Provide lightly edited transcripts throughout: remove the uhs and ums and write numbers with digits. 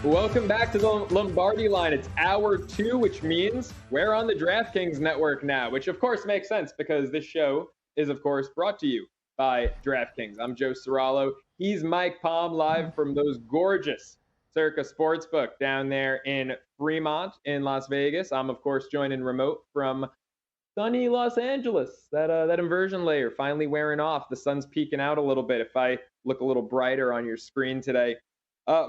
Welcome back to the Lombardi Line. It's hour 2, which means we're on the DraftKings network now, which of course makes sense because this show is, of course, brought to you by DraftKings. I'm Joe Serralo. He's Mike Palm, live from those gorgeous Circa Sportsbook down there in Fremont in Las Vegas. I'm, of course, joining remote from sunny Los Angeles. That inversion layer finally wearing off. The sun's peeking out a little bit if I look a little brighter on your screen today.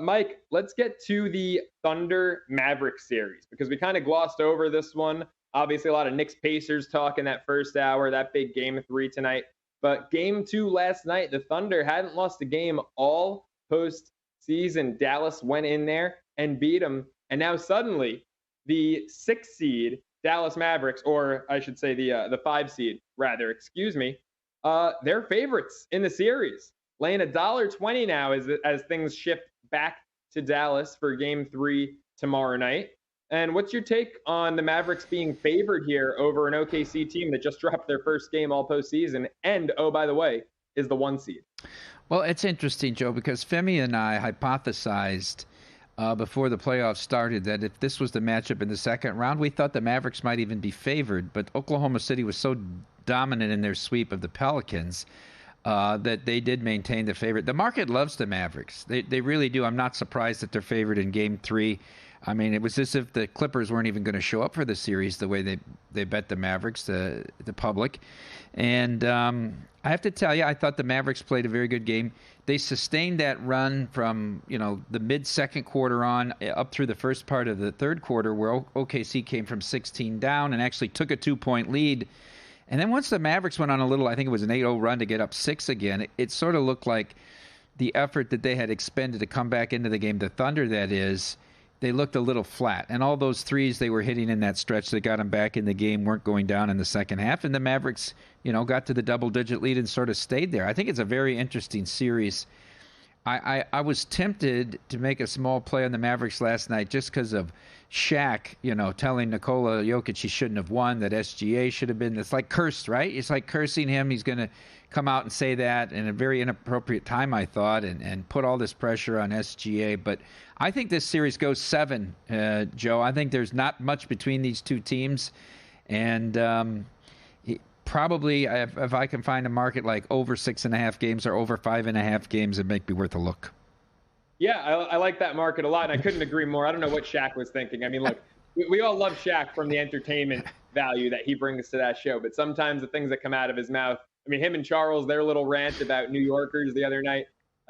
Mike, let's get to the Thunder Mavericks series because we kind of glossed over this one. Obviously, a lot of Knicks Pacers talk in that first hour, that big game 3 tonight. But game 2 last night, the Thunder hadn't lost a game all postseason. Dallas went in there and beat them. And now suddenly, the 6th seed Dallas Mavericks, or I should say the 5 seed, rather, excuse me, they're favorites in the series. Laying $1.20 now as things shift back to Dallas for game 3 tomorrow night. And what's your take on the Mavericks being favored here over an OKC team that just dropped their first game all postseason and, oh, by the way, is the 1 seed? Well, it's interesting, Joe, because Femi and I hypothesized before the playoffs started that if this was the matchup in the second round, we thought the Mavericks might even be favored. But Oklahoma City was so dominant in their sweep of the Pelicans that they did maintain the favorite. The market loves the Mavericks. They really do. I'm not surprised that they're favored in game 3. I mean, it was as if the Clippers weren't even going to show up for the series the way they bet the Mavericks, the public. And I have to tell you, I thought the Mavericks played a very good game. They sustained that run from, the mid-second quarter on up through the first part of the third quarter where OKC came from 16 down and actually took a 2-point lead. And then once the Mavericks went on a little, I think it was an 8-0 run to get up 6 again, it sort of looked like the effort that they had expended to come back into the game, the Thunder that is, they looked a little flat. And all those threes they were hitting in that stretch that got them back in the game weren't going down in the second half. And the Mavericks, got to the double-digit lead and sort of stayed there. I think it's a very interesting series. I was tempted to make a small play on the Mavericks last night just because of Shaq, telling Nikola Jokic he shouldn't have won, that SGA should have been. It's like cursed, right? It's like cursing him. He's going to come out and say that in a very inappropriate time, I thought, and put all this pressure on SGA. But I think this series goes 7, Joe. I think there's not much between these two teams. And probably if I can find a market like over 6.5 games or over 5.5 games, it'd make me worth a look. Yeah, I like that market a lot, and I couldn't agree more. I don't know what Shaq was thinking. I mean, look, we all love Shaq from the entertainment value that he brings to that show, but sometimes the things that come out of his mouth, I mean, him and Charles, their little rant about New Yorkers the other night,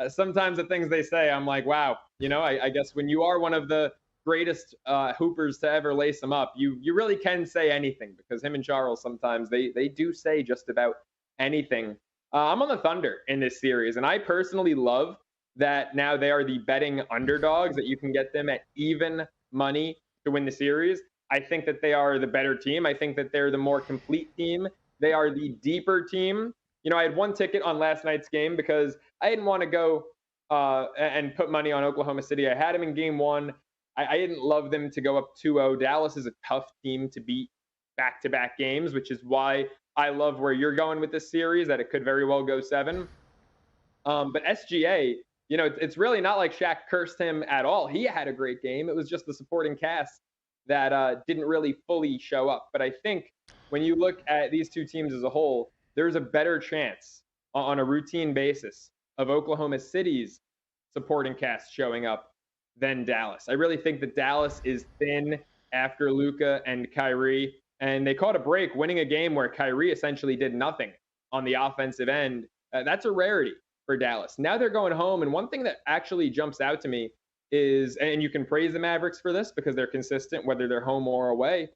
sometimes the things they say, I'm like, wow, I guess when you are one of the greatest hoopers to ever lace them up, you really can say anything, because him and Charles sometimes they do say just about anything. I'm on the Thunder in this series, and I personally love that now they are the betting underdogs, that you can get them at even money to win the series. I think that they are the better team. I think that they're the more complete team. They are the deeper team. I had one ticket on last night's game because I didn't want to go and put money on Oklahoma City. I had them in game 1. I didn't love them to go up 2-0. Dallas is a tough team to beat back-to-back games, which is why I love where you're going with this series, that it could very well go 7. But SGA, it's really not like Shaq cursed him at all. He had a great game. It was just the supporting cast that didn't really fully show up. But I think when you look at these two teams as a whole, there's a better chance on a routine basis of Oklahoma City's supporting cast showing up than Dallas. I really think that Dallas is thin after Luka and Kyrie, and they caught a break winning a game where Kyrie essentially did nothing on the offensive end. That's a rarity for Dallas. Now they're going home, and one thing that actually jumps out to me is, and you can praise the Mavericks for this because they're consistent whether they're home or away,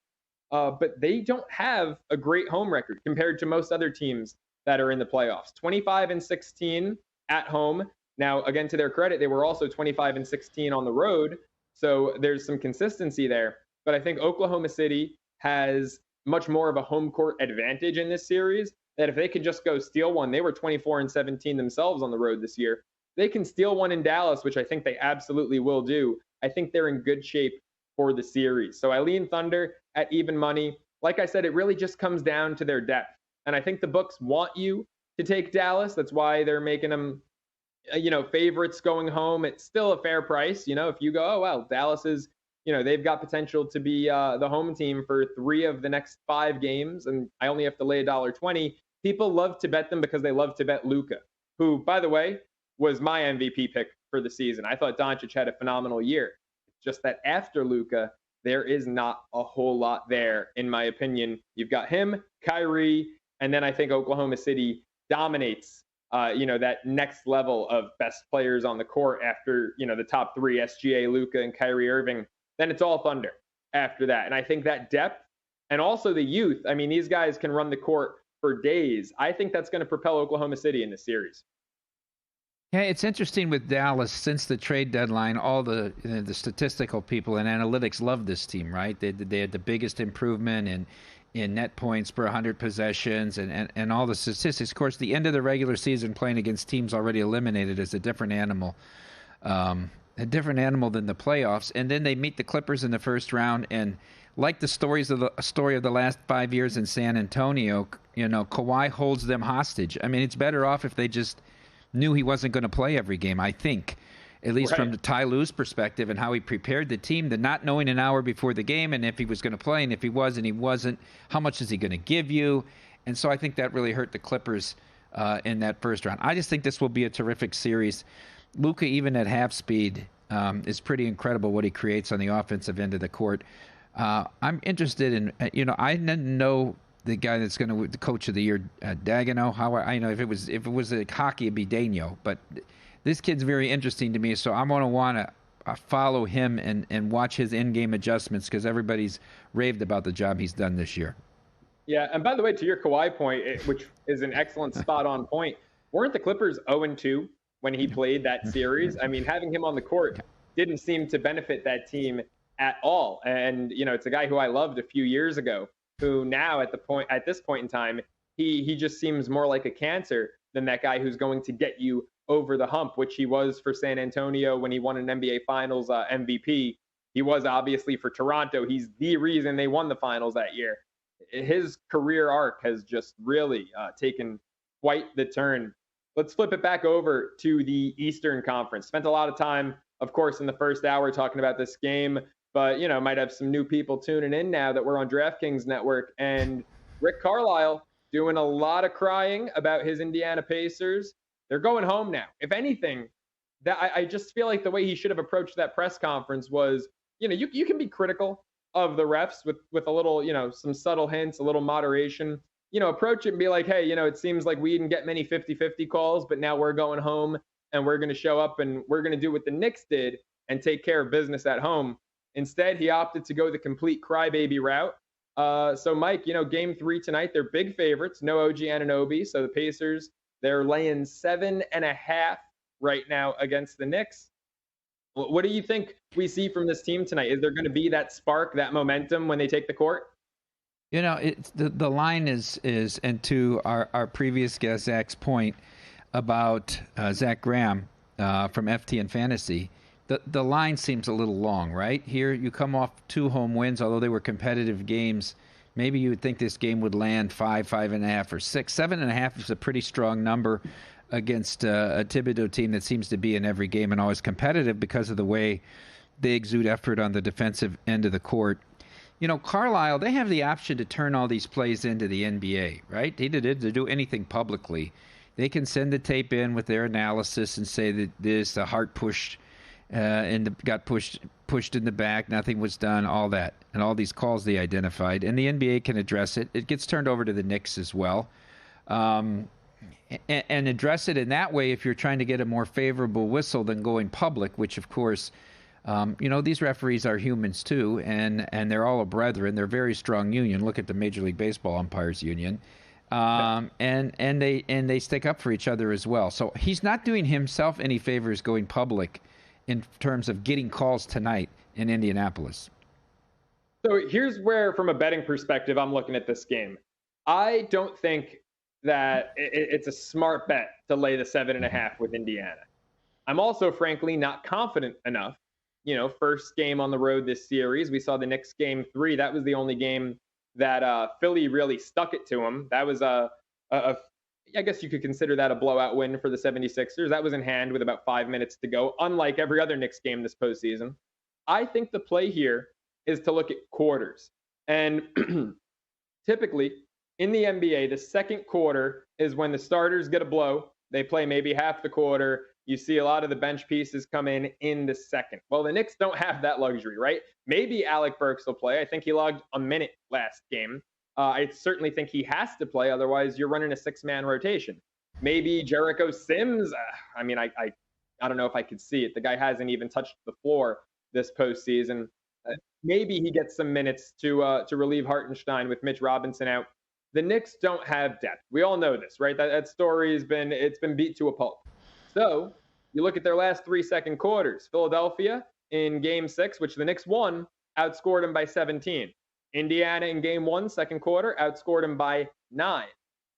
but they don't have a great home record compared to most other teams that are in the playoffs. 25-16 at home. Now, again, to their credit, they were also 25-16 on the road, so there's some consistency there. But I think Oklahoma City has much more of a home court advantage in this series, that if they could just go steal one, they were 24-17 themselves on the road this year. They can steal one in Dallas, which I think they absolutely will do. I think they're in good shape for the series. So I lean Thunder at even money. Like I said, it really just comes down to their depth. And I think the books want you to take Dallas. That's why they're making them favorites going home. It's still a fair price. If you go, oh, well, Dallas is, they've got potential to be the home team for 3 of the next 5 games, and I only have to lay $1.20. People love to bet them because they love to bet Luka, who, by the way, was my MVP pick for the season. I thought Doncic had a phenomenal year. It's just that after Luka, there is not a whole lot there, in my opinion. You've got him, Kyrie, and then I think Oklahoma City dominates, that next level of best players on the court after, the top 3, SGA, Luka, and Kyrie Irving. Then it's all Thunder after that. And I think that depth and also the youth, I mean, these guys can run the court for days. I think that's going to propel Oklahoma City in the series. Yeah, it's interesting with Dallas since the trade deadline. All the statistical people and analytics love this team, right? They had the biggest improvement in net points per 100 possessions and all the statistics. Of course, the end of the regular season playing against teams already eliminated is a different animal, than the playoffs. And then they meet the Clippers in the first round, and like the story of the last 5 years in San Antonio, Kawhi holds them hostage. I mean, it's better off if they just knew he wasn't going to play every game, I think, at least from the Ty Lue's perspective and how he prepared the team, the not knowing an hour before the game and if he was going to play, and if he was and he wasn't, how much is he going to give you? And so I think that really hurt the Clippers in that first round. I just think this will be a terrific series. Luka, even at half speed, is pretty incredible what he creates on the offensive end of the court. I'm interested in, I didn't know the guy that's going to the coach of the year, Dagano. How I know if it was a hockey, it'd be Dano. But this kid's very interesting to me, so I'm going to want to follow him and watch his in-game adjustments because everybody's raved about the job he's done this year. Yeah, and by the way, to your Kawhi point, which is an excellent spot-on point, weren't the Clippers 0-2 when he played that series? I mean, having him on the court didn't seem to benefit that team at all. And it's a guy who I loved a few years ago, who now at this point in time, he just seems more like a cancer than that guy who's going to get you over the hump, which he was for San Antonio when he won an NBA Finals MVP. He was obviously for Toronto. He's the reason they won the finals that year. His career arc has just really taken quite the turn. Let's flip it back over to the Eastern Conference. Spent a lot of time, of course, in the first hour talking about this game, but, might have some new people tuning in now that we're on DraftKings Network. And Rick Carlisle doing a lot of crying about his Indiana Pacers. They're going home now. If anything, that I just feel like the way he should have approached that press conference was, you can be critical of the refs with a little, some subtle hints, a little moderation. Approach it and be like, hey, it seems like we didn't get many 50-50 calls, but now we're going home and we're going to show up and we're going to do what the Knicks did and take care of business at home. Instead, he opted to go the complete crybaby route. So, Mike, game 3 tonight, they're big favorites. No OG Anunoby. So the Pacers, they're laying 7.5 right now against the Knicks. What do you think we see from this team tonight? Is there going to be that spark, that momentum when they take the court? It's the line is and to our previous guest Zach's point about Zach Graham from FT and Fantasy, the line seems a little long, right? Here you come off 2 home wins, although they were competitive games. Maybe you would think this game would land 5, 5.5, or 6. 7.5 is a pretty strong number against a Thibodeau team that seems to be in every game and always competitive because of the way they exude effort on the defensive end of the court. Carlisle, they have the option to turn all these plays into the NBA, right? They did to do anything publicly. They can send the tape in with their analysis and say that this, the heart pushed and got pushed in the back, nothing was done, all that, and all these calls they identified. And the NBA can address it. It gets turned over to the Knicks as well. And address it in that way if you're trying to get a more favorable whistle than going public, which, of course, these referees are humans too, and they're all a brethren. They're a very strong union. Look at the Major League Baseball umpires union, and they stick up for each other as well. So he's not doing himself any favors going public in terms of getting calls tonight in Indianapolis. So here's where, from a betting perspective, I'm looking at this game. I don't think that it's a smart bet to lay the 7.5 with Indiana. I'm also, frankly, not confident enough. First game on the road this series, we saw the Knicks game 3. That was the only game that Philly really stuck it to them. That was I guess you could consider that a blowout win for the 76ers. That was in hand with about 5 minutes to go, unlike every other Knicks game this postseason. I think the play here is to look at quarters. And typically in the NBA, the second quarter is when the starters get a blow. They play maybe half the quarter. You see a lot of the bench pieces come in the second. Well, the Knicks don't have that luxury, right? Maybe Alec Burks will play. I think he logged a minute last game. I certainly think he has to play. Otherwise, you're running a six-man rotation. Maybe Jericho Sims. I don't know if I could see it. The guy hasn't even touched the floor this postseason. Maybe he gets some minutes to relieve Hartenstein with Mitch Robinson out. The Knicks don't have depth. We all know this, right? That story has been beat to a pulp. So you look at their last 3 second quarters. Philadelphia in Game 6, which the Knicks won, outscored them by 17. Indiana in Game 1, second quarter, outscored them by 9.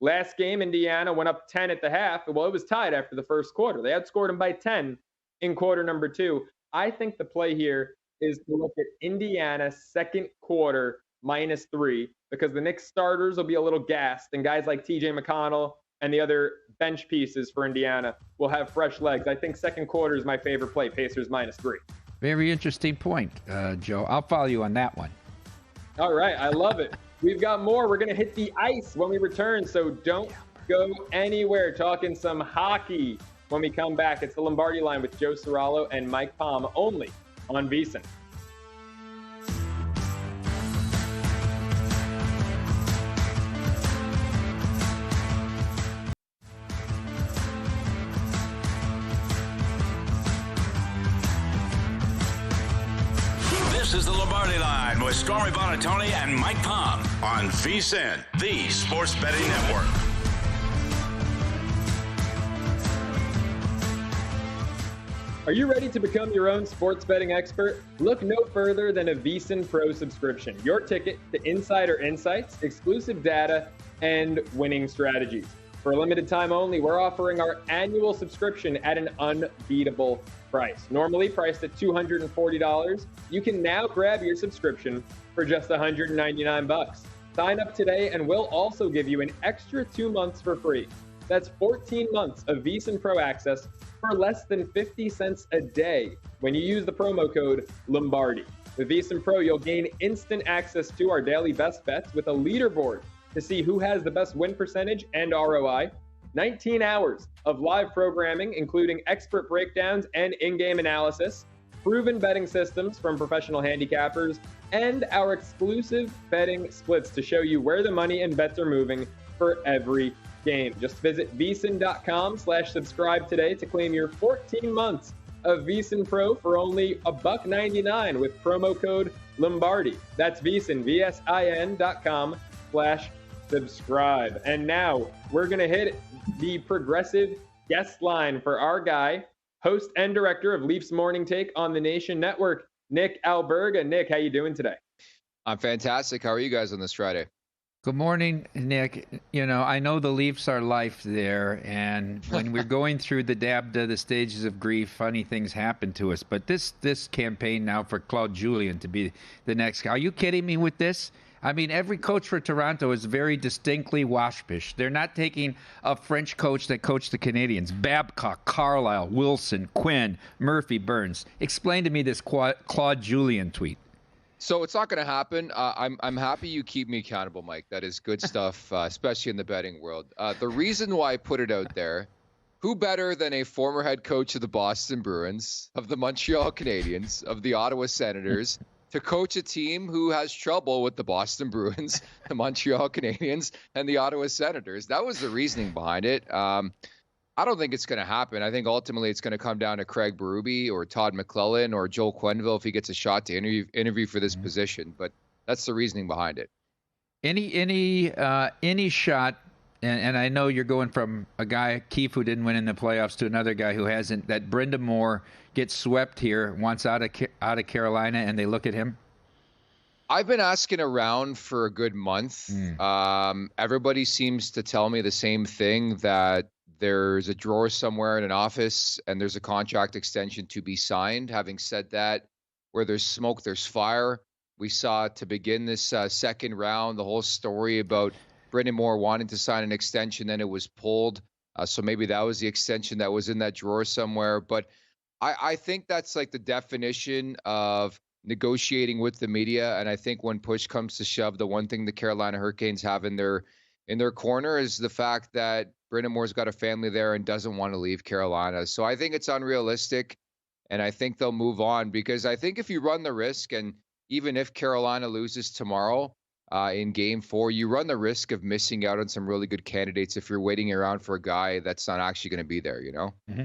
Last game, Indiana went up 10 at the half. Well, it was tied after the first quarter. They outscored them by 10 in quarter number 2. I think the play here is to look at Indiana's second quarter -3, because the Knicks starters will be a little gassed, and guys like TJ McConnell and the other bench pieces for Indiana will have fresh legs. I think second quarter is my favorite play, Pacers -3. Very interesting point, Joe. I'll follow you on that one. All right, I love it. We've got more. We're going to hit the ice when we return, so don't go anywhere. Talking some hockey when we come back. It's the Lombardi Line with Joe Serralo and Mike Palm, only on VSiN. This is the Lombardi Line with Stormy Buonantony and Mike Palm on VSiN, the Sports Betting Network. Are you ready to become your own sports betting expert? Look no further than a VSiN Pro subscription. Your ticket to insider insights, exclusive data, and winning strategies. For a limited time only, we're offering our annual subscription at an unbeatable price. Normally priced at $240, you can now grab your subscription for just $199. Sign up today and we'll also give you an extra 2 months for free. That's 14 months of VSiN Pro access for less than 50 cents a day when you use the promo code Lombardi. With VSiN Pro, you'll gain instant access to our daily best bets with a leaderboard to see who has the best win percentage and ROI, 19 hours of live programming, including expert breakdowns and in-game analysis, proven betting systems from professional handicappers, and our exclusive betting splits to show you where the money and bets are moving for every game. Just visit vsin.com/subscribe today to claim your 14 months of VSiN Pro for only $1.99 with promo code Lombardi. That's VSiN, VSIN.com/subscribe. And now we're going to hit the progressive guest line for our guy, host and director of Leafs Morning Take on the Nation Network, Nick Alberga. Nick, how you doing today? I'm fantastic. How are you guys on this Friday? Good morning, Nick. You know, I know the Leafs are life there, and when we're going through the stages of grief, funny things happen to us. But this campaign now for Claude Julien to be the next guy, are you kidding me with this? I mean, every coach for Toronto is very distinctly waspish. They're not taking a French coach that coached the Canadiens. Babcock, Carlisle, Wilson, Quinn, Murphy, Burns. Explain to me this Claude Julien tweet. So it's not going to happen. I'm happy you keep me accountable, Mike. That is good stuff, especially in the betting world. The reason why I put it out there, who better than a former head coach of the Boston Bruins, of the Montreal Canadiens, of the Ottawa Senators, to coach a team who has trouble with the Boston Bruins, the Montreal Canadiens, and the Ottawa Senators? That was the reasoning behind it. I don't think it's going to happen. I think ultimately it's going to come down to Craig Berube or Todd McClellan or Joel Quenneville if he gets a shot to interview for this position. But that's the reasoning behind it. Any shot, and I know you're going from a guy, Keefe, who didn't win in the playoffs, to another guy who hasn't, that Brenda Moore gets swept here, wants out of Carolina, and they look at him? I've been asking around for a good month. Everybody seems to tell me the same thing, that there's a drawer somewhere in an office and there's a contract extension to be signed. Having said that, where there's smoke, there's fire. We saw to begin this second round the whole story about Brendan Moore wanting to sign an extension, then it was pulled. So maybe that was the extension that was in that drawer somewhere. But I think that's like the definition of negotiating with the media. And I think when push comes to shove, the one thing the Carolina Hurricanes have in their corner is the fact that Brendan Moore's got a family there and doesn't want to leave Carolina. So I think it's unrealistic, and I think they'll move on, because I think if you run the risk, and even if Carolina loses tomorrow in Game 4, you run the risk of missing out on some really good candidates if you're waiting around for a guy that's not actually going to be there, you know? Mm-hmm.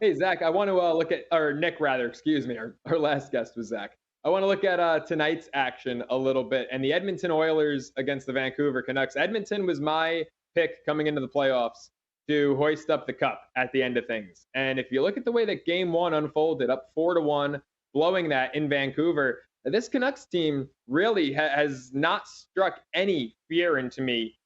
Hey, Zach, I want to look at, or Nick, rather, excuse me. Our last guest was Zach. I want to look at tonight's action a little bit, and the Edmonton Oilers against the Vancouver Canucks. Edmonton was my pick coming into the playoffs to hoist up the cup at the end of things. And if you look at the way that Game 1 unfolded, up 4-1, blowing that in Vancouver, this Canucks team really has not struck any fear into me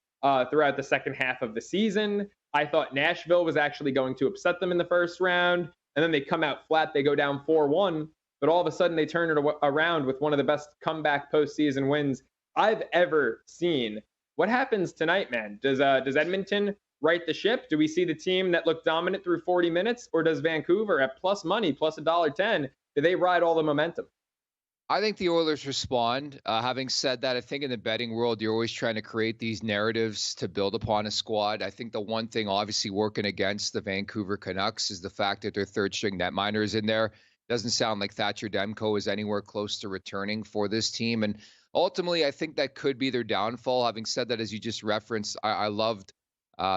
throughout the second half of the season. I thought Nashville was actually going to upset them in the first round, and then they come out flat. They go down 4-1, but all of a sudden they turn it around with one of the best comeback postseason wins I've ever seen. What happens tonight, man? Does Edmonton right the ship? Do we see the team that looked dominant through 40 minutes, or does Vancouver at plus money, plus $1.10, do they ride all the momentum? I think the Oilers respond. Having said that, I think in the betting world, you're always trying to create these narratives to build upon a squad. I think the one thing obviously working against the Vancouver Canucks is the fact that their third string netminder is in there. Doesn't sound like Thatcher Demko is anywhere close to returning for this team. And ultimately, I think that could be their downfall. Having said that, as you just referenced, I loved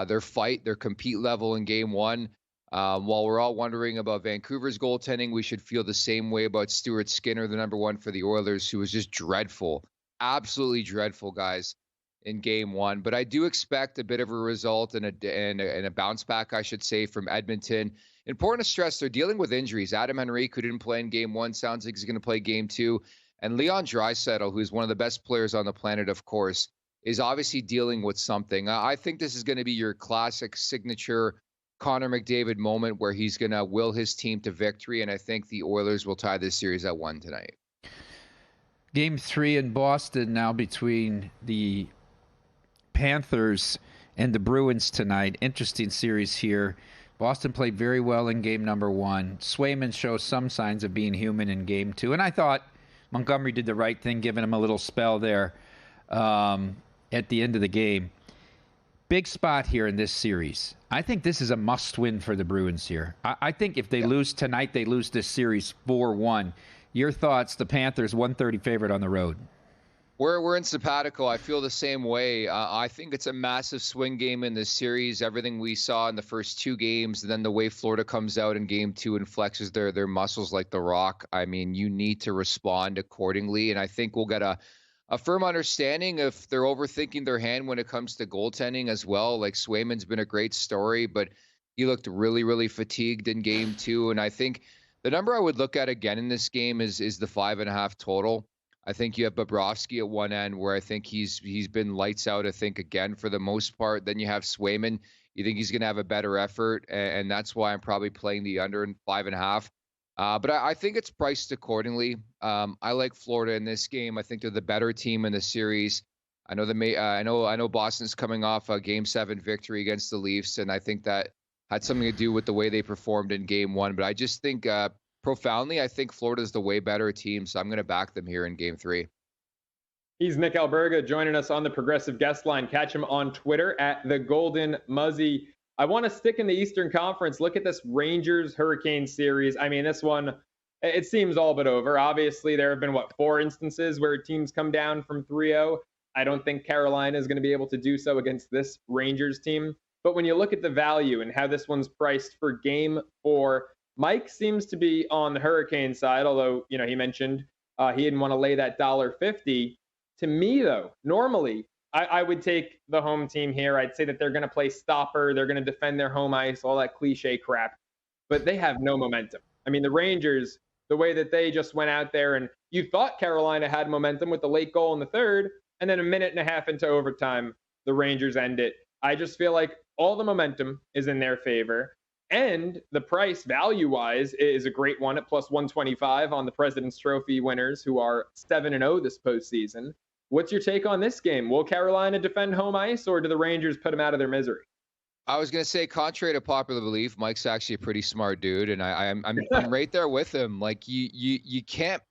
their fight, their compete level in Game 1. While we're all wondering about Vancouver's goaltending, we should feel the same way about Stuart Skinner, the number one for the Oilers, who was just dreadful, absolutely dreadful, guys, in Game 1. But I do expect a bit of a result and a bounce back, I should say, from Edmonton. Important to stress, they're dealing with injuries. Adam Henrique, who didn't play in Game 1, sounds like he's going to play Game 2. And Leon Draisaitl, who's one of the best players on the planet, of course, is obviously dealing with something. I think this is going to be your classic signature Connor McDavid moment where he's going to will his team to victory, and I think the Oilers will tie this series at 1 tonight. Game 3 in Boston now between the Panthers and the Bruins tonight. Interesting series here. Boston played very well in game number 1. Swayman shows some signs of being human in game 2, and I thought Montgomery did the right thing, giving him a little spell there at the end of the game. Big spot here in this series. I think this is a must-win for the Bruins here. I think if they lose tonight, they lose this series 4-1. Your thoughts, the Panthers 130 favorite on the road. We're in sabbatical. I feel the same way. I think it's a massive swing game in this series. Everything we saw in the first 2 games, and then the way Florida comes out in Game 2 and flexes their muscles like The Rock. I mean, you need to respond accordingly, and I think we'll get a firm understanding if they're overthinking their hand when it comes to goaltending as well. Like, Swayman's been a great story, but he looked really, really fatigued in Game 2. And I think the number I would look at again in this game is the 5.5 total. I think you have Bobrovsky at one end, where I think he's been lights out, I think, again, for the most part. Then you have Swayman. You think he's going to have a better effort, and that's why I'm probably playing the under in 5.5. But I think it's priced accordingly. I like Florida in this game. I think they're the better team in the series. I know Boston's coming off a Game 7 victory against the Leafs, and I think that had something to do with the way they performed in Game 1. But I just think profoundly, I think Florida's the way better team, so I'm going to back them here in Game 3. He's Nick Alberga joining us on the Progressive Guest Line. Catch him on Twitter at the Golden Muzzy. I want to stick in the Eastern Conference. Look at this Rangers-Hurricane series. I mean, this one, it seems all but over. Obviously, there have been, 4 instances where teams come down from 3-0. I don't think Carolina is going to be able to do so against this Rangers team. But when you look at the value and how this one's priced for Game 4, Mike seems to be on the Hurricane side, although, he mentioned he didn't want to lay that $1.50. To me, though, normally I would take the home team here. I'd say that they're going to play stopper. They're going to defend their home ice, all that cliche crap. But they have no momentum. I mean, the Rangers, the way that they just went out there, and you thought Carolina had momentum with the late goal in the third, and then a minute and a half into overtime, the Rangers end it. I just feel like all the momentum is in their favor. And the price value-wise is a great one at plus 125 on the President's Trophy winners, who are 7-0 this postseason. What's your take on this game? Will Carolina defend home ice, or do the Rangers put them out of their misery? I was gonna say, contrary to popular belief, Mike's actually a pretty smart dude, and I'm right there with him. Like you can't.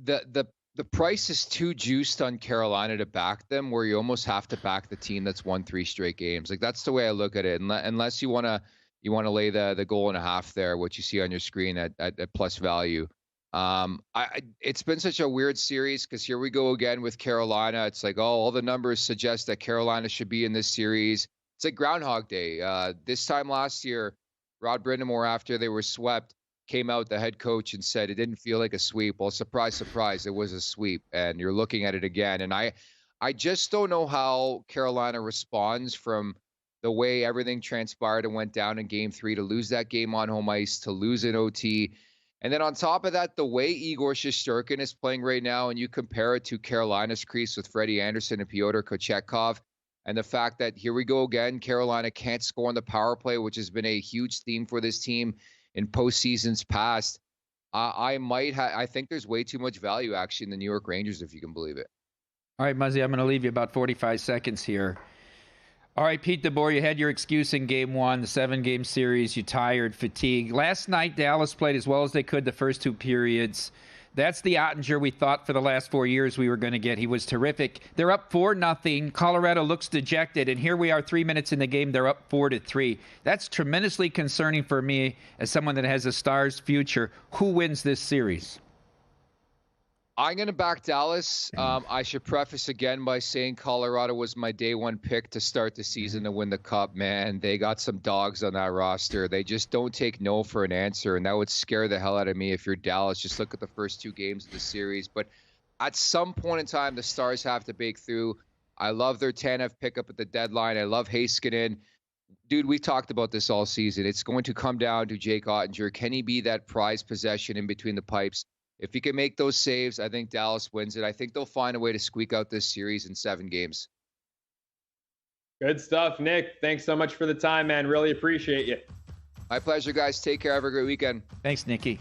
The price is too juiced on Carolina to back them, where you almost have to back the team that's won 3 straight games. Like that's the way I look at it. Unless you wanna lay the goal and a half there, what you see on your screen at plus value. It's been such a weird series because here we go again with Carolina. It's like, all the numbers suggest that Carolina should be in this series. It's like Groundhog Day. This time last year, Rod Brindamore, after they were swept, came out, the head coach, and said it didn't feel like a sweep. Well, surprise, surprise, it was a sweep. And you're looking at it again. And I just don't know how Carolina responds from the way everything transpired and went down in game 3 to lose that game on home ice, to lose in OT. And then on top of that, the way Igor Shesterkin is playing right now, and you compare it to Carolina's crease with Freddie Anderson and Pyotr Kochetkov, and the fact that here we go again, Carolina can't score on the power play, which has been a huge theme for this team in postseasons past. I think there's way too much value actually in the New York Rangers, if you can believe it. All right, Muzzy, I'm going to leave you about 45 seconds here. All right, Pete DeBoer, you had your excuse in game 1, the 7-game series. You tired, fatigued. Last night, Dallas played as well as they could the first 2 periods. That's the Ottinger we thought for the last 4 years we were going to get. He was terrific. They're up 4-0. Colorado looks dejected, and here we are 3 minutes in the game. They're up 4-3. That's tremendously concerning for me as someone that has a Stars future. Who wins this series? I'm going to back Dallas. I should preface again by saying Colorado was my day 1 pick to start the season to win the Cup. Man, they got some dogs on that roster. They just don't take no for an answer, and that would scare the hell out of me if you're Dallas. Just look at the first 2 games of the series. But at some point in time, the Stars have to break through. I love their Tanev pickup at the deadline. I love Heiskanen. Dude, we talked about this all season. It's going to come down to Jake Ottinger. Can he be that prized possession in between the pipes? If he can make those saves, I think Dallas wins it. I think they'll find a way to squeak out this series in 7 games. Good stuff, Nick. Thanks so much for the time, man. Really appreciate you. My pleasure, guys. Take care. Have a great weekend. Thanks, Nicky.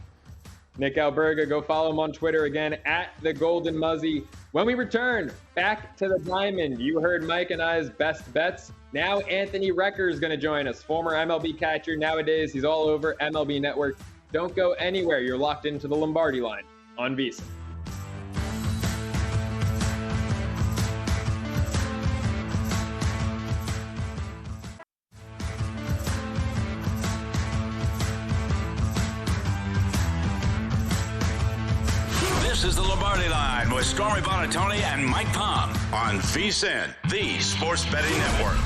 Nick Alberga. Go follow him on Twitter again, at the Golden Muzzy. When we return, back to the diamond. You heard Mike and I's best bets. Now Anthony Recker is going to join us. Former MLB catcher. Nowadays, he's all over MLB Network. Don't go anywhere. You're locked into the Lombardi Line on VSiN. This is the Lombardi Line with Stormy Buonantony and Mike Palm on VSiN, the Sports Betting Network.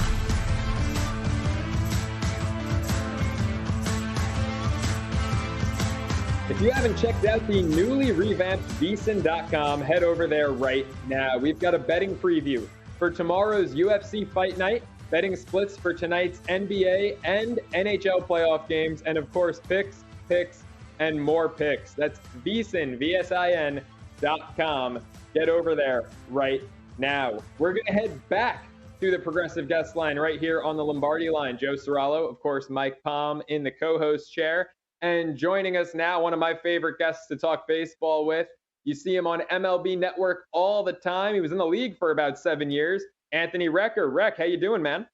If you haven't checked out the newly revamped VSiN.com, head over there right now. We've got a betting preview for tomorrow's UFC Fight Night, betting splits for tonight's NBA and NHL playoff games, and of course, picks, and more picks. That's VSiN, VSIN.com. Get over there right now. We're going to head back to the Progressive Guest Line right here on the Lombardi Line. Joe Cirallo, of course, Mike Palm in the co-host chair. And joining us now, one of my favorite guests to talk baseball with. You see him on MLB Network all the time. He was in the league for about 7 years. Anthony Recker. Reck, how you doing, man?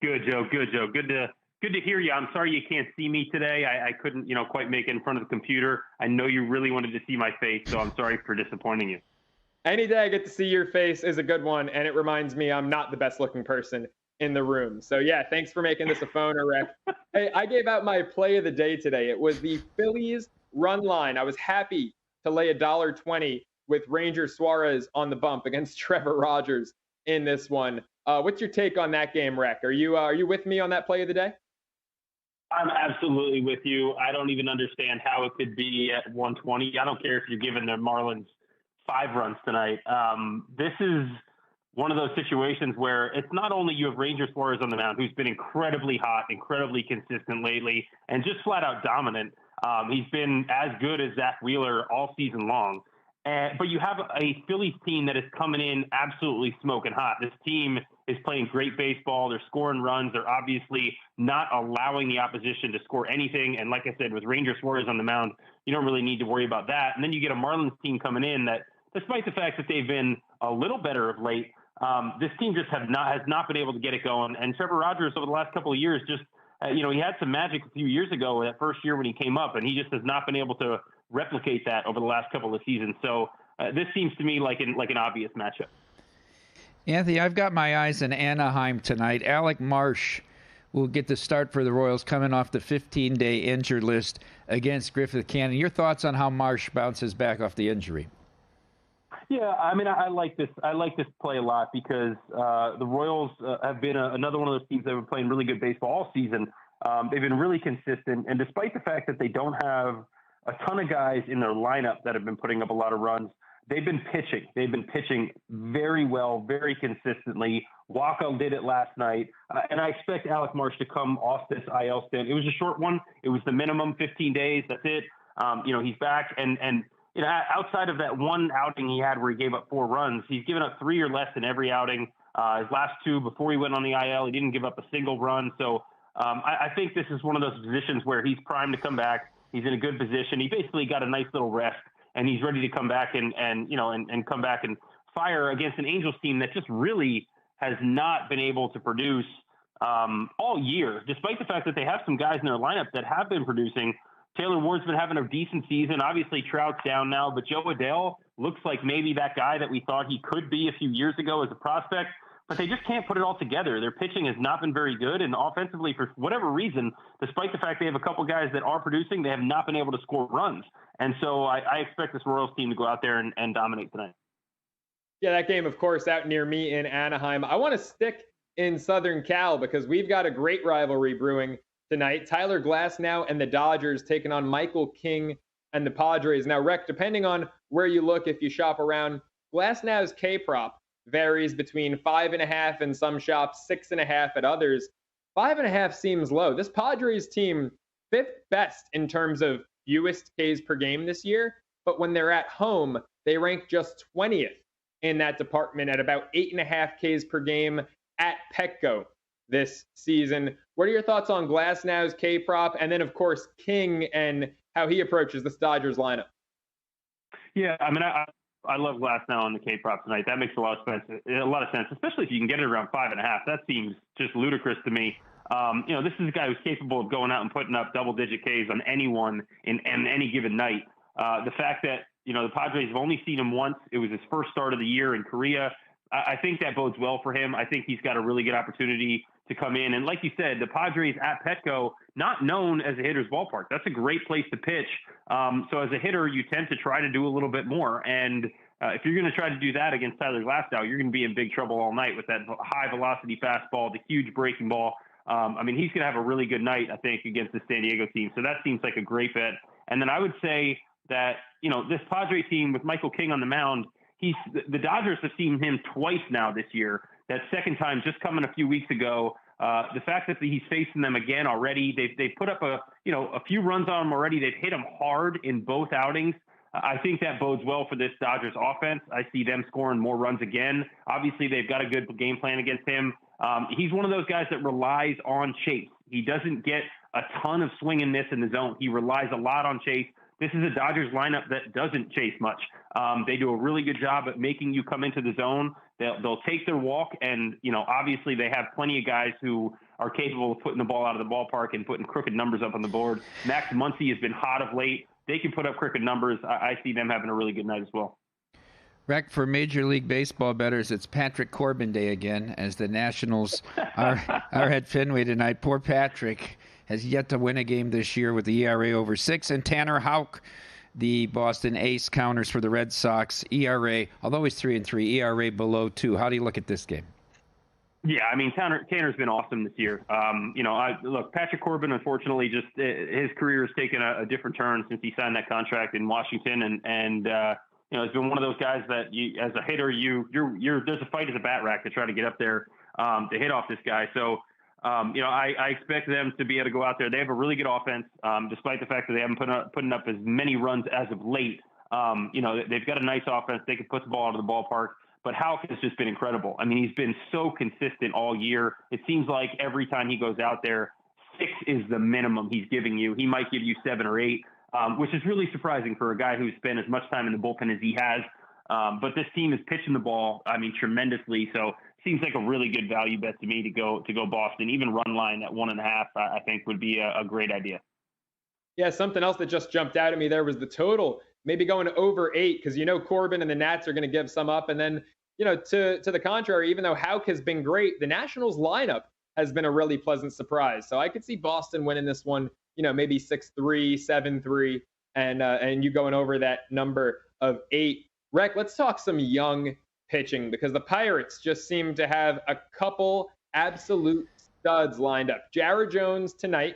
Good, Joe. Good to hear you. I'm sorry you can't see me today. I couldn't, quite make it in front of the computer. I know you really wanted to see my face, so I'm sorry for disappointing you. Any day I get to see your face is a good one, and it reminds me I'm not the best-looking person in the room. So, yeah, thanks for making this a phoner, Reck. Hey, I gave out my play of the day today. It was the Phillies run line. I was happy to lay $1.20 with Ranger Suarez on the bump against Trevor Rogers in this one. What's your take on that game, Reck? Are you with me on that play of the day? I'm absolutely with you. I don't even understand how it could be at 120. I don't care if you're giving the Marlins 5 runs tonight. This is one of those situations where it's not only you have Ranger Suarez on the mound, who's been incredibly hot, incredibly consistent lately, and just flat out dominant. He's been as good as Zach Wheeler all season long. But you have a Phillies team that is coming in absolutely smoking hot. This team is playing great baseball. They're scoring runs. They're obviously not allowing the opposition to score anything. And like I said, with Ranger Suarez on the mound, you don't really need to worry about that. And then you get a Marlins team coming in that despite the fact that they've been a little better of late, this team just has not been able to get it going. And Trevor Rogers over the last couple of years just, he had some magic a few years ago, that first year when he came up, and he just has not been able to replicate that over the last couple of seasons. So this seems to me like an obvious matchup. Anthony, I've got my eyes on Anaheim tonight. Alec Marsh will get the start for the Royals coming off the 15-day injured list against Griffith Cannon. Your thoughts on how Marsh bounces back off the injury? Yeah, I mean, I like this. I like this play a lot because the Royals have been another one of those teams that have been playing really good baseball all season. They've been really consistent, and despite the fact that they don't have a ton of guys in their lineup that have been putting up a lot of runs, they've been pitching. They've been pitching very well, very consistently. Wacko did it last night, and I expect Alec Marsh to come off this IL stint. It was a short one. It was the minimum 15 days. That's it. He's back, and outside of that one outing he had where he gave up 4 runs, he's given up 3 or less in every outing. His last 2 before he went on the IL, he didn't give up a single run. So I think this is one of those positions where he's primed to come back. He's in a good position. He basically got a nice little rest, and he's ready to come back and come back and fire against an Angels team that just really has not been able to produce all year, despite the fact that they have some guys in their lineup that have been producing. Taylor Ward's been having a decent season. Obviously, Trout's down now, but Joe Adele looks like maybe that guy that we thought he could be a few years ago as a prospect, but they just can't put it all together. Their pitching has not been very good, and offensively, for whatever reason, despite the fact they have a couple guys that are producing, they have not been able to score runs. And so I expect this Royals team to go out there and dominate tonight. Yeah, that game, of course, out near me in Anaheim. I want to stick in Southern Cal because we've got a great rivalry brewing tonight. Tyler Glasnow and the Dodgers taking on Michael King and the Padres. Now, Rec, depending on where you look, if you shop around, Glasnow's K-prop varies between 5.5 in some shops, 6.5 at others. 5.5 seems low. This Padres team, 5th best in terms of fewest Ks per game this year, but when they're at home, they rank just 20th in that department at about 8.5 Ks per game at Petco this season. What are your thoughts on Glasnow's K-prop, and then, of course, King and how he approaches this Dodgers lineup? Yeah, I mean, I love Glasnow on the K-prop tonight. That makes a lot of sense, especially if you can get it around 5.5. That seems just ludicrous to me. This is a guy who's capable of going out and putting up double-digit Ks on anyone in any given night. The fact that, the Padres have only seen him once. It was his first start of the year in Korea. I think that bodes well for him. I think he's got a really good opportunity to come in. And like you said, the Padres at Petco, not known as a hitter's ballpark. That's a great place to pitch. So as a hitter, you tend to try to do a little bit more. And if you're going to try to do that against Tyler Glasnow, you're going to be in big trouble all night with that high velocity fastball, the huge breaking ball. He's going to have a really good night, I think, against the San Diego team. So that seems like a great bet. And then I would say that, this Padre team with Michael King on the mound, the Dodgers have seen him twice now this year. That second time just coming a few weeks ago. The fact that he's facing them again already, they've put up a few runs on him already. They've hit him hard in both outings. I think that bodes well for this Dodgers offense. I see them scoring more runs again. Obviously, they've got a good game plan against him. He's one of those guys that relies on chase. He doesn't get a ton of swing and miss in the zone. He relies a lot on chase. This is a Dodgers lineup that doesn't chase much. They do a really good job at making you come into the zone. They'll take their walk, and obviously they have plenty of guys who are capable of putting the ball out of the ballpark and putting crooked numbers up on the board. Max Muncy has been hot of late. They can put up crooked numbers. I see them having a really good night as well. Rec, for Major League Baseball bettors, it's Patrick Corbin Day again, as the Nationals are at Fenway tonight. Poor Patrick has yet to win a game this year with the ERA over 6. And Tanner Houck, the Boston ace, counters for the Red Sox. ERA, although he's 3-3, ERA below 2. How do you look at this game? Yeah, Tanner's been awesome this year. Look, Patrick Corbin, unfortunately, just his career has taken a different turn since he signed that contract in Washington, and it's been one of those guys that as a hitter, there's a fight as a bat rack to try to get up there to hit off this guy. So, I expect them to be able to go out there. They have a really good offense, despite the fact that they haven't putting up as many runs as of late. They've got a nice offense. They can put the ball out of the ballpark. But Houck has just been incredible. He's been so consistent all year. It seems like every time he goes out there, 6 is the minimum he's giving you. He might give you 7 or 8, which is really surprising for a guy who's spent as much time in the bullpen as he has. But this team is pitching the ball, tremendously. So seems like a really good value bet to me to go Boston. Even run line at 1.5, I think would be a great idea. Yeah, something else that just jumped out at me there was the total. Maybe going over 8, because Corbin and the Nats are going to give some up. And then, to the contrary, even though Houck has been great, the Nationals lineup has been a really pleasant surprise. So I could see Boston winning this one, maybe 6-3, 7-3, and you going over that number of 8. Rec, let's talk some young pitching, because the Pirates just seem to have a couple absolute studs lined up. Jared Jones tonight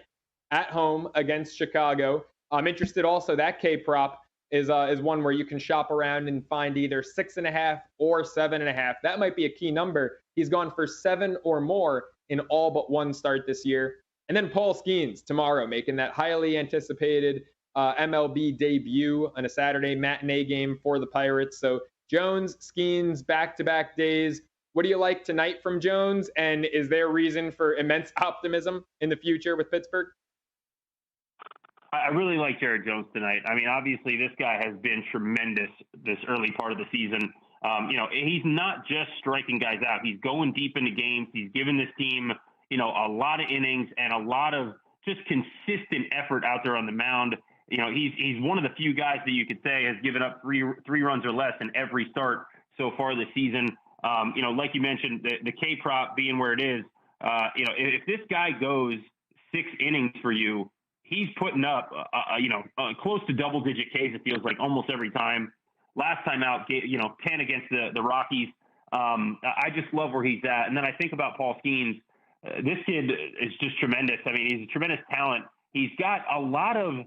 at home against Chicago. I'm interested also, that K prop is one where you can shop around and find either 6.5 or 7.5. That might be a key number. He's gone for 7 or more in all but one start this year. And then Paul Skeens tomorrow, making that highly anticipated MLB debut on a Saturday matinee game for the Pirates. So Jones, Skeens, back-to-back days. What do you like tonight from Jones? And is there reason for immense optimism in the future with Pittsburgh? I really like Jared Jones tonight. Obviously this guy has been tremendous this early part of the season. He's not just striking guys out. He's going deep into games. He's given this team, a lot of innings and a lot of just consistent effort out there on the mound. He's one of the few guys that you could say has given up three runs or less in every start so far this season. Like you mentioned, the K prop being where it is, if this guy goes 6 innings for you, he's putting up, close to double-digit Ks, it feels like, almost every time. Last time out, 10 against the Rockies. I just love where he's at. And then I think about Paul Skeens. This kid is just tremendous. He's a tremendous talent. He's got a lot of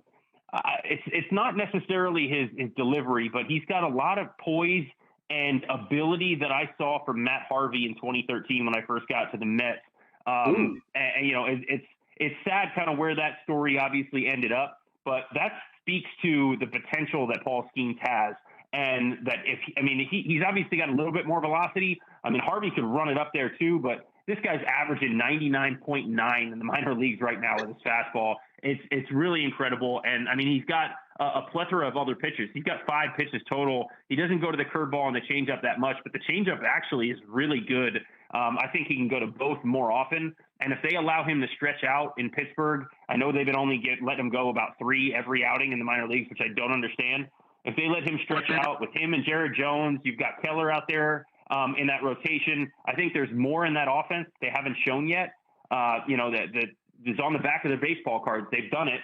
it's not necessarily his delivery, but he's got a lot of poise and ability that I saw from Matt Harvey in 2013 when I first got to the Mets. And it's sad kind of where that story obviously ended up, but that speaks to the potential that Paul Skeens has. And that he's obviously got a little bit more velocity. Harvey could run it up there too, but this guy's averaging 99.9 in the minor leagues right now with his fastball. It's really incredible. And he's got a plethora of other pitches. He's got 5 pitches total. He doesn't go to the curveball and the changeup that much, but the changeup actually is really good. I think he can go to both more often. And if they allow him to stretch out in Pittsburgh, I know they've been only let him go about 3 every outing in the minor leagues, which I don't understand. If they let him stretch out with him and Jared Jones, you've got Keller out there in that rotation. I think there's more in that offense they haven't shown yet. That is on the back of their baseball cards. They've done it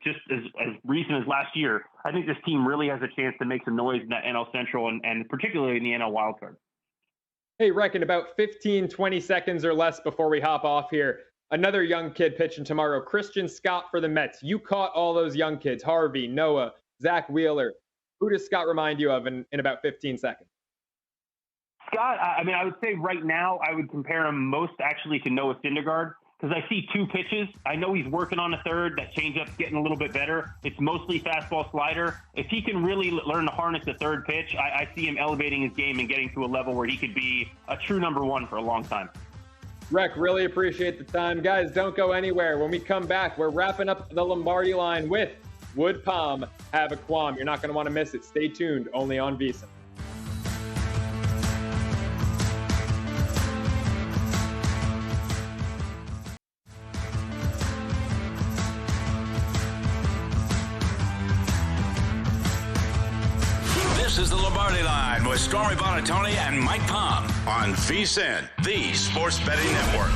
just as recent as last year. I think this team really has a chance to make some noise in that NL Central and particularly in the NL wildcard. Hey, reckon about 15, 20 seconds or less before we hop off here. Another young kid pitching tomorrow, Christian Scott for the Mets. You caught all those young kids, Harvey, Noah, Zach Wheeler. Who does Scott remind you of in about 15 seconds? Scott, I would say right now I would compare him most actually to Noah Syndergaard because I see 2 pitches. I know he's working on a third. That changeup's getting a little bit better. It's mostly fastball slider. If he can really learn to harness the third pitch, I see him elevating his game and getting to a level where he could be a true number 1 for a long time. Rec, really appreciate the time. Guys, don't go anywhere. When we come back, we're wrapping up the Lombardi line with Would Palm Have a Qualm? You're not going to want to miss it. Stay tuned, only on VSiN. This is the Lombardi Line with Stormy Buonantony and Mike Palm on VSiN, the Sports Betting Network.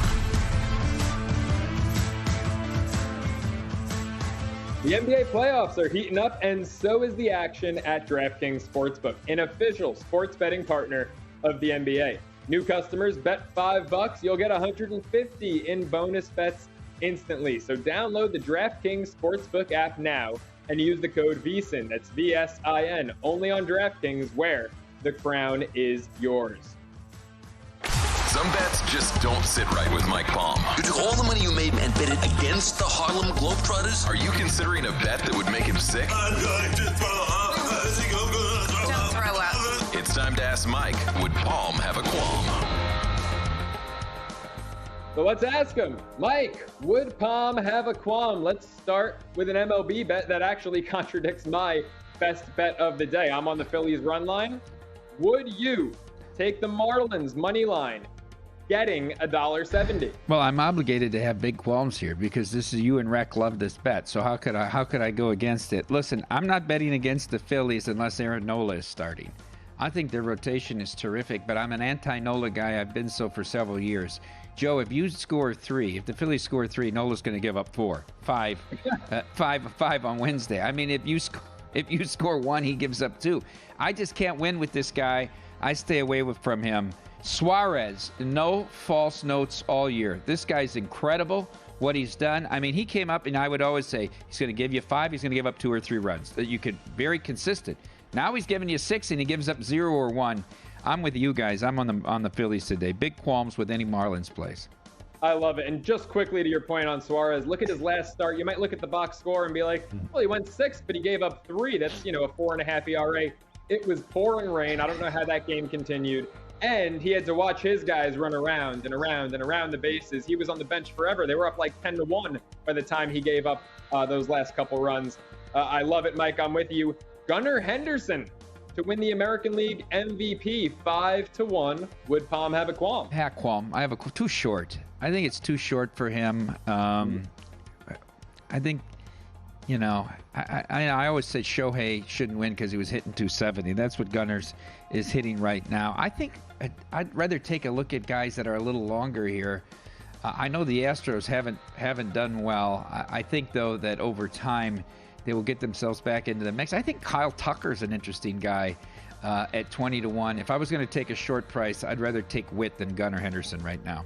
The NBA playoffs are heating up, and so is the action at DraftKings Sportsbook, an official sports betting partner of the NBA. New customers bet $5, you'll get $150 in bonus bets instantly. So download the DraftKings Sportsbook app now and use the code VSiN. That's VSIN, only on DraftKings, where the crown is yours. Some bets just don't sit right with Mike Palm. You took all the money you made and bet it against the Harlem Globetrotters? Are you considering a bet that would make him sick? I'm going to throw up. Don't throw up. It's time to ask Mike, would Palm have a qualm? So let's ask him. Mike, would Palm have a qualm? Let's start with an MLB bet that actually contradicts my best bet of the day. I'm on the Phillies run line. Would you take the Marlins money line, getting $1.70? Well, I'm obligated to have big qualms here because this is you and Rec love this bet. So how could I go against it? Listen, I'm not betting against the Phillies unless Aaron Nola is starting. I think their rotation is terrific, but I'm an anti-Nola guy. I've been so for several years. Joe, if you score 3, if the Phillies score 3, Nola's going to give up 4, 5, 5 on Wednesday. I mean, if you score 1, he gives up 2. I just can't win with this guy. I stay away from him. Suarez, no false notes all year. This guy's incredible, what he's done. I mean, he came up, and I would always say he's going to give you 5, he's going to give up 2 or 3 runs. That you could very consistent. Now he's giving you 6, and he gives up 0 or 1. I'm with you guys. I'm on the Phillies today. Big qualms with any Marlins plays. I love it. And just quickly to your point on Suarez, look at his last start. You might look at the box score and be like, well, he went 6, but he gave up 3. That's, a 4.5 ERA. It was pouring rain. I don't know how that game continued. And he had to watch his guys run around and around and around the bases. He was on the bench forever. They were up like 10-1 by the time he gave up those last couple runs. I love it, Mike. I'm with you. Gunnar Henderson to win the American League MVP, 5-1. Would Palm have a qualm? Yeah, qualm. I have too short. I think it's too short for him. I think, I always said Shohei shouldn't win because he was hitting 270. That's what Gunnar's is hitting right now. I think I'd rather take a look at guys that are a little longer here. I know the Astros haven't done well. I think, though, that over time they will get themselves back into the mix. I think Kyle Tucker's an interesting guy at 20-1. If I was going to take a short price, I'd rather take Witt than Gunnar Henderson right now.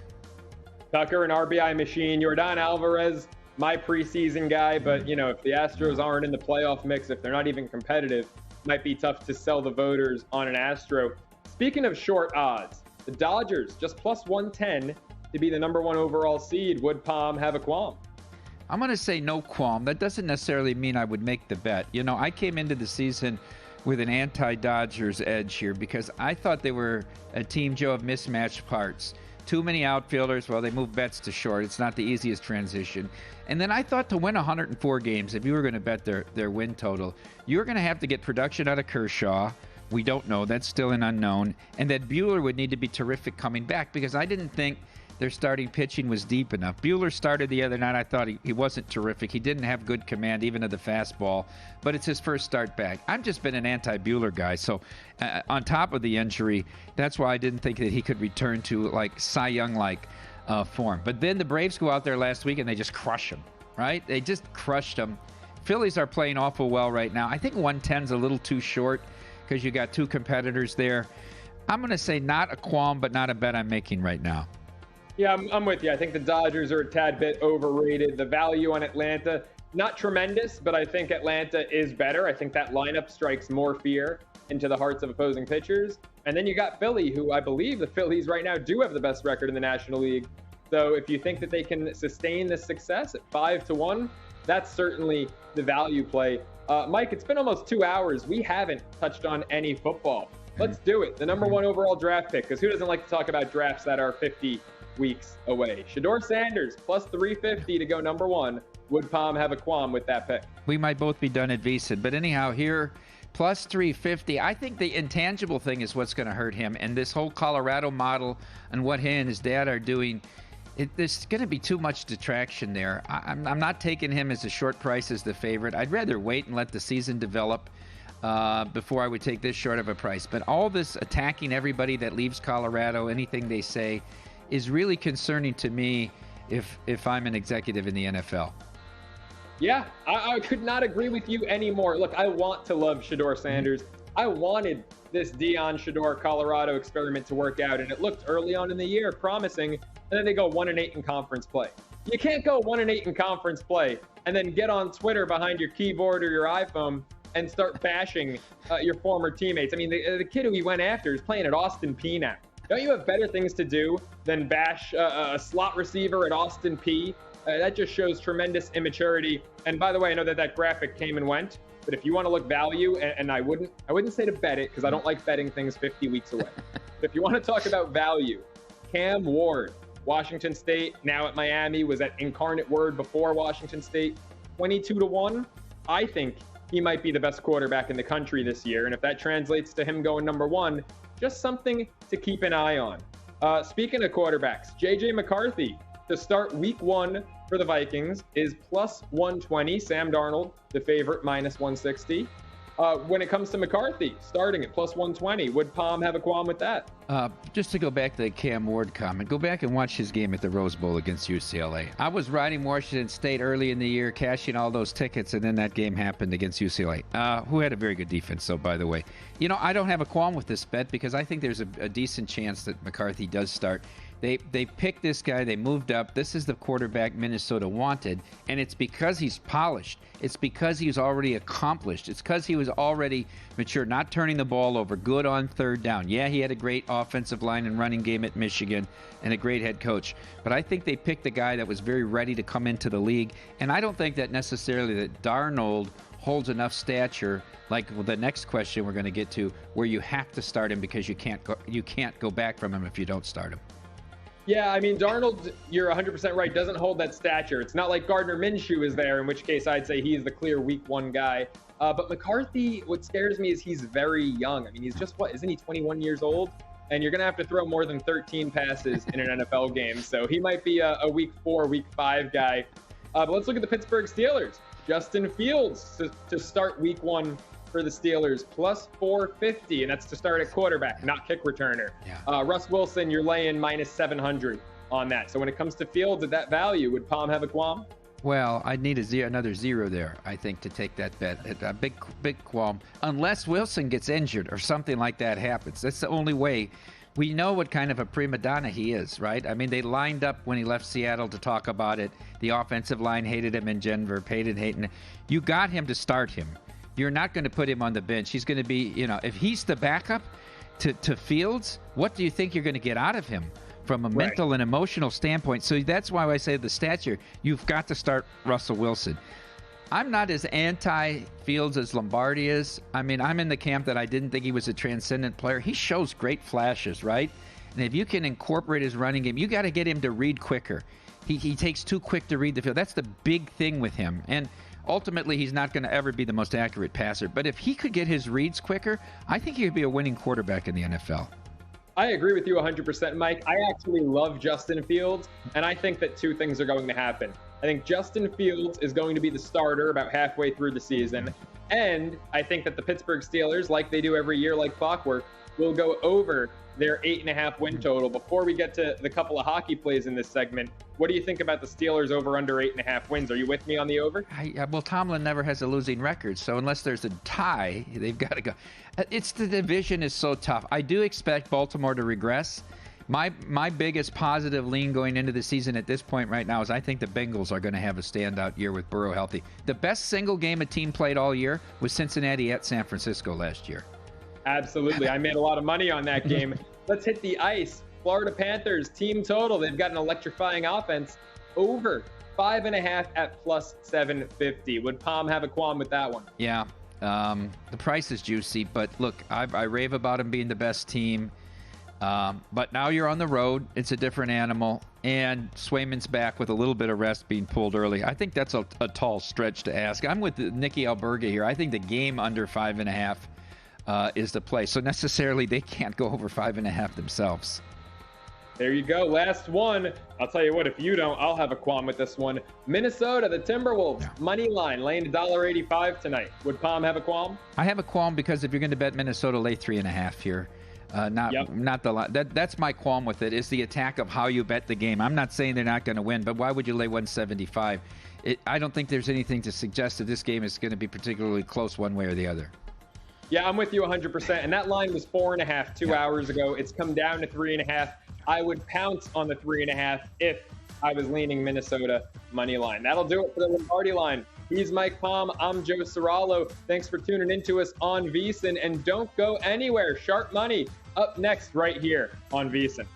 Tucker, an RBI machine. Yordan Alvarez, my preseason guy. But, if the Astros aren't in the playoff mix, if they're not even competitive, it might be tough to sell the voters on an Astro. Speaking of short odds, the Dodgers just plus 110 to be the number 1 overall seed. Would Palm have a qualm? I'm going to say no qualm. That doesn't necessarily mean I would make the bet. I came into the season with an anti-Dodgers edge here because I thought they were a team, Joe, of mismatched parts. Too many outfielders. Well, they moved bets to short. It's not the easiest transition. And then I thought to win 104 games, if you were going to bet their win total, you're going to have to get production out of Kershaw. We don't know. That's still an unknown. And that Buehler would need to be terrific coming back because I didn't think their starting pitching was deep enough. Buehler started the other night. I thought he wasn't terrific. He didn't have good command, even of the fastball, but it's his first start back. I've just been an anti-Buehler guy. So on top of the injury, that's why I didn't think that he could return to like Cy Young-like form. But then the Braves go out there last week and they just crush him, right? They just crushed him. Phillies are playing awful well right now. I think 110's a little too short because you got 2 competitors there. I'm going to say not a qualm, but not a bet I'm making right now. Yeah, I'm with you. I think the Dodgers are a tad bit overrated. The value on Atlanta, not tremendous, but I think Atlanta is better. I think that lineup strikes more fear into the hearts of opposing pitchers. And then you got Philly, who I believe the Phillies right now do have the best record in the National League. So if you think that they can sustain this success at 5-1, that's certainly the value play. Mike, it's been almost 2 hours. We haven't touched on any football. Let's do it. The number 1 overall draft pick, because who doesn't like to talk about drafts that are 50 weeks away? Shedeur Sanders plus 350 to go number 1. Would Palm have a qualm with that pick? We might both be done at VSiN, but anyhow, here plus 350. I think the intangible thing is what's going to hurt him, and this whole Colorado model and what he and his dad are doing. There's going to be too much detraction there. I'm not taking him as a short price as the favorite. I'd rather wait and let the season develop before I would take this short of a price. But all this attacking everybody that leaves Colorado, anything they say, is really concerning to me if I'm an executive in the NFL. Yeah, I could not agree with you anymore. Look, I want to love Shedeur Sanders. I wanted this Deion Shedeur Colorado experiment to work out, and it looked early on in the year promising, and then they go 1-8 in conference play. You can't go 1-8 in conference play and then get on Twitter behind your keyboard or your iPhone and start bashing your former teammates. I mean, the kid who he went after is playing at Austin Peay now. Don't you have better things to do than bash a slot receiver at Austin Peay? That just shows tremendous immaturity. And by the way, I know that graphic came and went, but if you want to look value, and I wouldn't say to bet it because I don't like betting things 50 weeks away. But if you want to talk about value, Cam Ward, Washington State, now at Miami, was at Incarnate Word before Washington State, 22-1. I think he might be the best quarterback in the country this year. And if that translates to him going number one, just something to keep an eye on. Speaking of quarterbacks, J.J. McCarthy to start week one for the Vikings is plus 120. Sam Darnold, the favorite, minus 160. When it comes to McCarthy, starting at plus 120, would Palm have a qualm with that? Just to go back to the Cam Ward comment, go back and watch his game at the Rose Bowl against UCLA. I was riding Washington State early in the year, cashing all those tickets, and then that game happened against UCLA, who had a very good defense, so by the way. You know, I don't have a qualm with this bet because I think there's a decent chance that McCarthy does start. They picked this guy. They moved up. This is the quarterback Minnesota wanted, and it's because he's polished. It's because he's already accomplished. It's because he was already mature, not turning the ball over, good on third down. Yeah, he had a great offensive line and running game at Michigan and a great head coach. But I think they picked a guy that was very ready to come into the league, and I don't think that necessarily that Darnold holds enough stature, like the next question we're going to get to, where you have to start him because you can't go back from him if you don't start him. Yeah, I mean, Darnold, you're 100% right, doesn't hold that stature. It's not like Gardner Minshew is there, in which case I'd say he's the clear week one guy. But McCarthy, what scares me is he's very young. I mean, he's just, isn't he 21 years old? And you're going to have to throw more than 13 passes in an NFL game. So he might be a week 4, week 5 guy. But let's look at the Pittsburgh Steelers. Justin Fields to start week one for the Steelers, plus 450, and that's to start at quarterback, not kick returner. Yeah. Russ Wilson, you're laying minus 700 on that. So when it comes to Fields at that value, would Palm have a qualm? Well, I'd need another zero there, I think, to take that bet. A big qualm, unless Wilson gets injured or something like that happens. That's the only way. We know what kind of a prima donna he is, right? I mean, they lined up when he left Seattle to talk about it. The offensive line hated him in Denver, hated him. You got him to start him. You're not going to put him on the bench. He's going to be, if he's the backup to Fields, what do you think you're going to get out of him from a mental and emotional standpoint? So that's why I say the stature, you've got to start Russell Wilson. I'm not as anti-Fields as Lombardi is. I mean, I'm in the camp that I didn't think he was a transcendent player. He shows great flashes, right? And if you can incorporate his running game, you got to get him to read quicker. He takes too quick to read the field. That's the big thing with him. And ultimately, he's not going to ever be the most accurate passer. But if he could get his reads quicker, I think he could be a winning quarterback in the NFL. I agree with you 100%, Mike. I actually love Justin Fields, and I think that two things are going to happen. I think Justin Fields is going to be the starter about halfway through the season, and I think that the Pittsburgh Steelers, like they do every year, like clockwork, will go over their 8.5 win total. Before we get to the couple of hockey plays in this segment, what do you think about the Steelers over under 8.5 wins? Are you with me on the over? Well, Tomlin never has a losing record, so unless there's a tie, they've got to go. The division is so tough. I do expect Baltimore to regress. My biggest positive lean going into the season at this point right now is I think the Bengals are going to have a standout year with Burrow healthy. The best single game a team played all year was Cincinnati at San Francisco last year. Absolutely. I made a lot of money on that game. Let's hit the ice. Florida Panthers, team total. They've got an electrifying offense. Over 5.5 at plus 750. Would Palm have a qualm with that one? Yeah. The price is juicy, but look, I rave about them being the best team. But now you're on the road. It's a different animal. And Swayman's back with a little bit of rest being pulled early. I think that's a tall stretch to ask. I'm with Nicky Alberga here. I think the game under 5.5 is the play. So necessarily they can't go over 5.5 themselves. There you go. Last one. I'll tell you what, if you don't, I'll have a qualm with this one. Minnesota, the Timberwolves, money line, laying $1.85 tonight. Would Palm have a qualm? I have a qualm because if you're going to bet Minnesota, lay 3.5 here. Not the line. That's my qualm with it, is the attack of how you bet the game. I'm not saying they're not going to win, but why would you lay 175? I don't think there's anything to suggest that this game is going to be particularly close one way or the other. Yeah, I'm with you 100%. And that line was 4.5 2 hours ago. It's come down to 3.5. I would pounce on the 3.5 if I was leaning Minnesota money line. That'll do it for the Lombardi line. He's Mike Palm. I'm Joe Serralo. Thanks for tuning into us on VSiN. And don't go anywhere. Sharp Money up next right here on VSiN.